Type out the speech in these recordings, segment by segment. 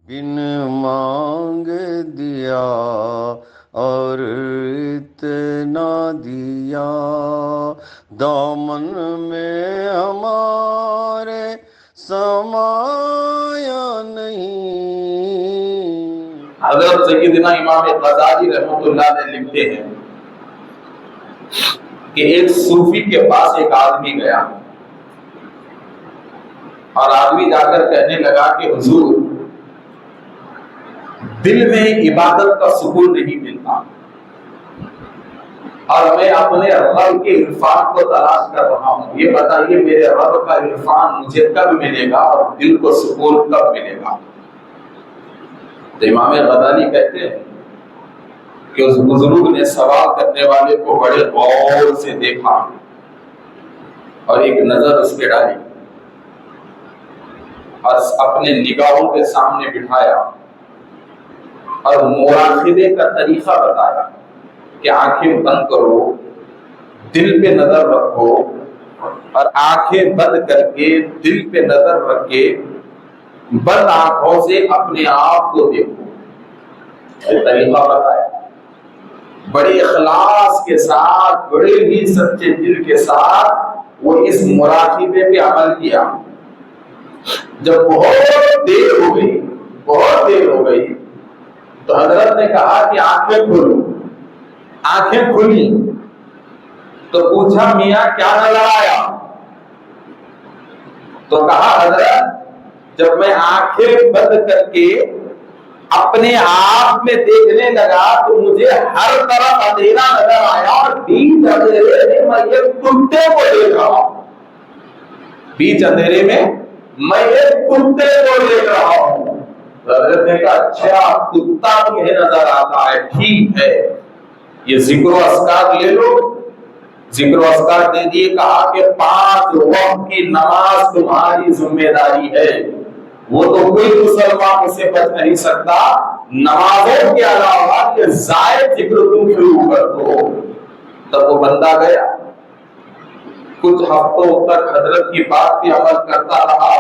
بن مانگ دیا اور اتنا دیا، دامن میں ہمارے سمایا نہیں۔ حضرت سیدنا امام غزالی رحمۃ اللہ علیہ لکھتے ہیں کہ ایک صوفی کے پاس ایک آدمی گیا اور آدمی جا کر کہنے لگا کہ حضور، دل میں عبادت کا سکون نہیں ملتا اور میں اپنے رب کے عرفان کو تلاش کر رہا ہوں، یہ بتائیے میرے رب کا عرفان مجھے کب ملے گا اور دل کو سکون کب ملے گا؟ تو امام غزالی کہتے ہیں کہ اس بزرگ نے سوال کرنے والے کو بڑے غور سے دیکھا اور ایک نظر اس پہ ڈالی اور اپنے نگاہوں کے سامنے بٹھایا اور مراقبے کا طریقہ بتایا کہ آنکھیں بند کرو، دل پہ نظر رکھو، اور آنکھیں بند کر کے دل پہ نظر رکھ کے بند آنکھوں سے اپنے آپ کو دیکھو، یہ طریقہ بتایا۔ بڑے اخلاص کے ساتھ، بڑے ہی سچے دل کے ساتھ وہ اس مراقبے پہ عمل کیا۔ جب بہت دیر ہو گئی تو حضرت نے کہا کہ آنکھیں کھولو۔ آنکھیں کھلی تو پوچھا میاں کیا نظر آیا؟ تو کہا حضرت جب میں آنکھیں بند کر کے اپنے آپ میں دیکھنے لگا تو مجھے ہر طرف اندھیرا نظر آیا اور بیچ اندھیرے میں میں ایک کتے کو دیکھ رہا ہوں، بیچ اندھیرے میں میں ایک کتے کو دیکھ رہا ہوں۔ حضرت نے کہا اچھا کتا تمہیں نظر آتا ہے، ٹھیک ہے، یہ ذکر و اذکار لے لو، ذکر و اذکار دے دیے۔ کہا کہ 5 وقت کی نماز تمہاری ذمہ داری ہے، وہ تو کوئی مسلمان اسے بچ نہیں سکتا، نمازوں کے علاوہ یہ زائد ذکر تم شروع کر دو۔ تب وہ بندہ گیا، کچھ ہفتوں تک حضرت کی بات پہ عمل کرتا رہا،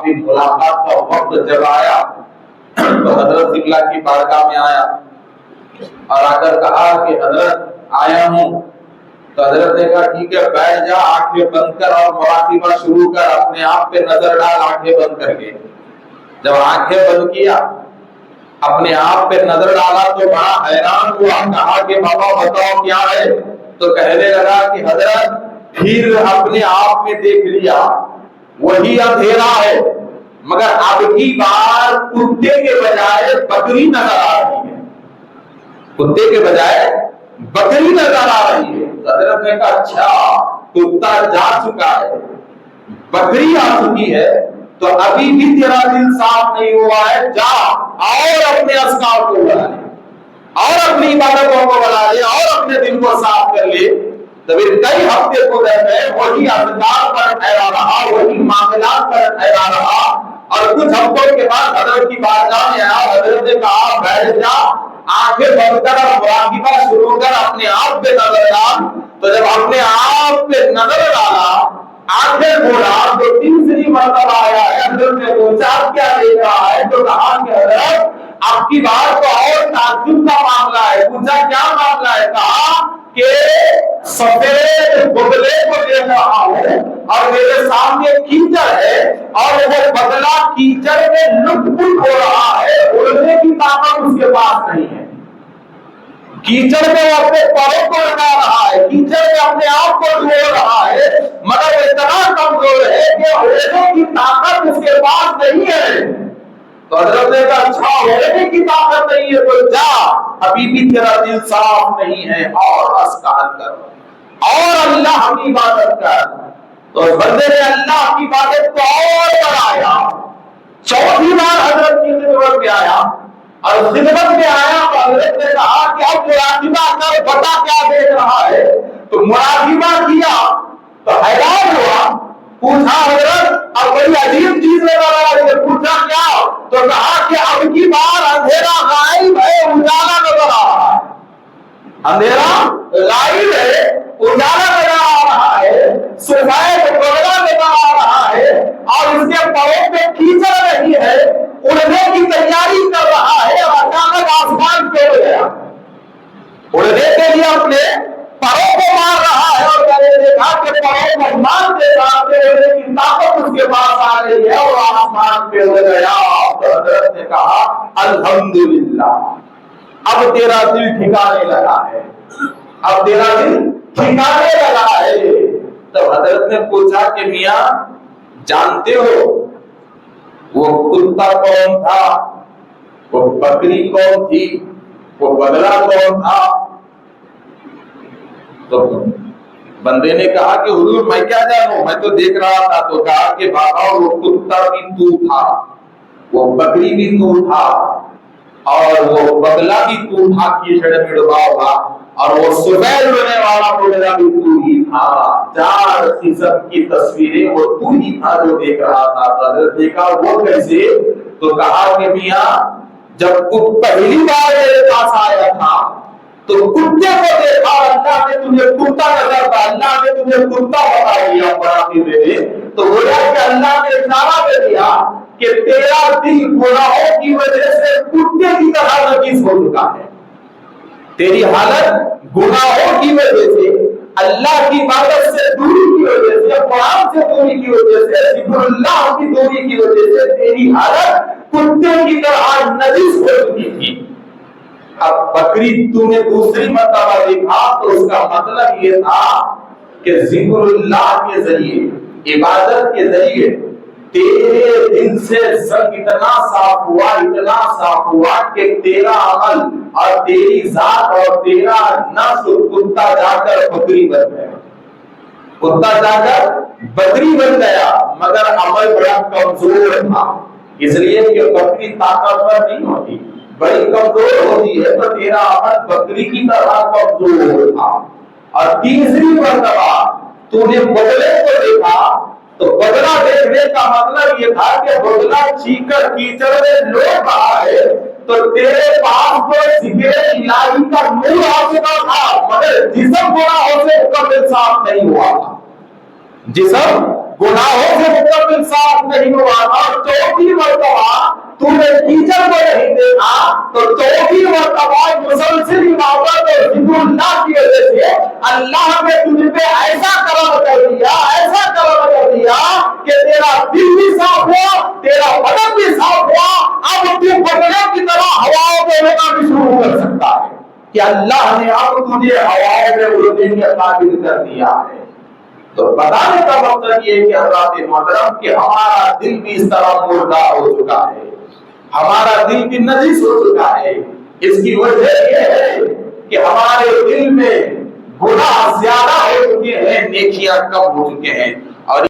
پھر ملاقات کا وقت جب آیا تو حضرت قبلہ کی بارگاہ میں آیا اور آ کر کہا کہ حضرت آیا ہوں۔ تو حضرت نے کہا ٹھیک ہے بیٹھ جا، آنکھیں بند کر اور مراقبہ شروع کر، اپنے آپ پہ نظر ڈال آنکھیں بند کر کے۔ جب آنکھیں بند کیا، اپنے آپ پہ نظر ڈالا تو بڑا حیران ہوا، کہا کہ بابا بتاؤ کیا ہے؟ تو کہنے لگا کہ حضرت پھر اپنے آپ میں دیکھ لیا وہی اندھیرا ہے، مگر اب کی بار کتے کے بجائے بکری نظر آ رہی ہے، کتے کے بجائے بکری نظر آ رہی ہے۔ حضرت نے کہا اچھا کتا جا چکا ہے، بکری آ چکی ہے، تو ابھی بھی تیرا دل صاف نہیں ہوا ہے، جا اور اپنے اذکار کو بنا لے اور اپنی عبادتوں کو بنا لے اور اپنے دل کو صاف کر لے۔ تو پھر کئی ہفتے گزر گئے، وہی اذکار پر ٹھہرا رہا، وہی معاملات پر ٹھہرا رہا، اور کچھ ہفتوں کے بعد حضرت کی بارگاہ میں آیا۔ حضرت نے کہا بیٹھ جا، آنکھیں بند کر اور مراقبہ شروع کر، اپنے آپ پہ نظر ڈال۔ تو جب اپنے آپ پہ نظر ڈالا، آنکھیں کھولا تو تیسری مرتبہ آیا ہے۔ حضرت نے پوچھا کیا دیکھ رہا ہے؟ تو کہا کہ حضرت اب کی بار تو اور تعجب کا معاملہ ہے۔ پوچھا کیا معاملہ ہے؟ کہا کہ سفید بدلے کو دیکھ رہا ہوں اور میرے سامنے کیچڑ ہے اور وہ بدلا کیچڑ میں لٹ پٹ ہو رہا ہے، اڑنے کی طاقت اس کے پاس نہیں ہے، کیچڑ میں وہ اپنے پاؤں کو لگا رہا ہے، کیچڑ میں اپنے آپ کو ڈھو رہا ہے، مگر اتنا کمزور ہے کہ اڑنے کی طاقت اس کے پاس نہیں ہے۔ تو حضرت نے کہا اچھا اڑنے کی طاقت نہیں ہے تو جا، ابھی بھی تیرا دل صاف نہیں ہے، اور اذکار کر اور اللہ کی عبادت کر۔ تو بندے نے اللہ کی عبادت کو اور بڑھایا، چوتھی بار حضرت کی خدمت میں آیا اور خدمت میں آیا تو حضرت نے کہا کہ اب مراقبہ کر، بتا کیا دیکھ رہا ہے؟ تو مراقبہ کیا تو حیران ہوا، پوچھا حضرت اب بڑی عجیب چیز نظر آ رہی ہے۔ پوچھا کیا؟ تو کہا کہ اب کی بار اندھیرا غائب ہے، اجالا نظر آ رہا ہے، اندھیرا غائب ہے، اجالا نظر آ رہا ہے، سفید بدلا نظر آ رہا ہے، اور اس کے پاؤں پہ کیچڑ نہیں ہے، اطمینان پہ ہو گیا تو حضرت نے کہا الحمدللہ اب تیرا دل ٹھکانے لگا ہے، اب تیرا دل ٹھکانے لگا ہے۔ تو حضرت نے پوچھا کہ میاں جانتے ہو وہ کتا کون تھا، وہ بکری کون تھی، وہ بگلا کون تھا؟ تو بندے نے کہا کہ حضور میں کیا جانوں، میں تو دیکھ رہا تھا۔ تو کہا کہ بابا وہ کتا بھی تو تھا، وہ بکری بھی تو تھا، اور وہ بگلا بھی تو تھا کیچڑ میں ڈوبا ہوا، اور وہ سفید ہونے والا بگلا بھی تو ہی تھا۔ 4 قسم کی تصویریں وہ تو ہی تھا جو دیکھ رہا تھا۔ تو حضرت نے کہا وہ کیسے؟ تو کہا کہ میاں جب پہلی بار میرے پاس آیا تھا تو کتے کو دیکھا، اللہ نے تجھے کتا نظر تھا، اللہ نے تجھے کتا بتا دیا قرآن میں، تو گویا کہ اللہ نے اشارہ دے دیا کہ تیرا دل گناہوں کی وجہ سے کتے کی طرح نجس ہو چکا ہے، تیری حالت گناہوں کی وجہ سے، اللہ کی عبادت سے دوری کی وجہ سے، قرآن سے دوری کی وجہ سے، ذکر اللہ کی دوری کی وجہ سے تیری حالت کتے کی طرح نجس ہو چکی تھی۔ اب بکری تو نے دوسری مرتبہ دیکھا تو اس کا مطلب یہ تھا کہ ذکر اللہ کے ذریعے، عبادت کے ذریعے تیرے دل سے زنگ اتنا صاف ہوا، اتنا صاف ہوا کہ تیرا عمل اور تیری ذات اور تیرا نفس کتا جا کر بکری بن گیا، کتا جا کر بکری بن گیا، مگر عمل بڑا کمزور تھا، اس لیے کہ بکری طاقتور نہیں ہوتی، بڑی کمزور ہوتی ہے، تو تیرا عمل بکری کی طرح کمزور تھا۔ اور تیسری مرتبہ تو نے بگلے کو دیکھا تو بگلا دیکھنے کا مطلب یہ تھا کہ بگلا چیکر کیچڑ میں لوٹ رہا ہے، تو تیرے پاس تو ذکر الہی کا نور آ چکا تھا، مگر جسم گناہوں سے مکمل صاف نہیں ہوا تھا، جسم گناہوں سے مکمل صاف نہیں ہوا تھا۔ چوتھی مرتبہ تو نے کیچڑ کو نہیں دیکھا تو چوتھی مرتبہ مسلسل عبادت اور ذکر اللہ کی وجہ سے اللہ نے تجھ پہ ایسا کرم کر دیا، ایسا کرم کر دیا کہ تیرا دل بھی صاف ہوا، تیرا بدن بھی صاف ہوا، اب تو بگلے کی طرح ہواؤں میں اڑنا بھی شروع کر سکتا ہے، کہ اللہ نے اب تجھے ہواؤں میں اڑنے کے قابل کر دیا ہے۔ تو بتانے کا مطلب یہ کہ حضرات محترم کہ ہمارا دل بھی اس طرح مردہ ہو چکا ہے، ہمارا دل بھی نجس ہو چکا ہے۔ اس کی وجہ یہ ہے کہ ہمارے دل میں گناہ زیادہ ہو چکے ہیں، نیکیاں کم ہو چکے ہیں۔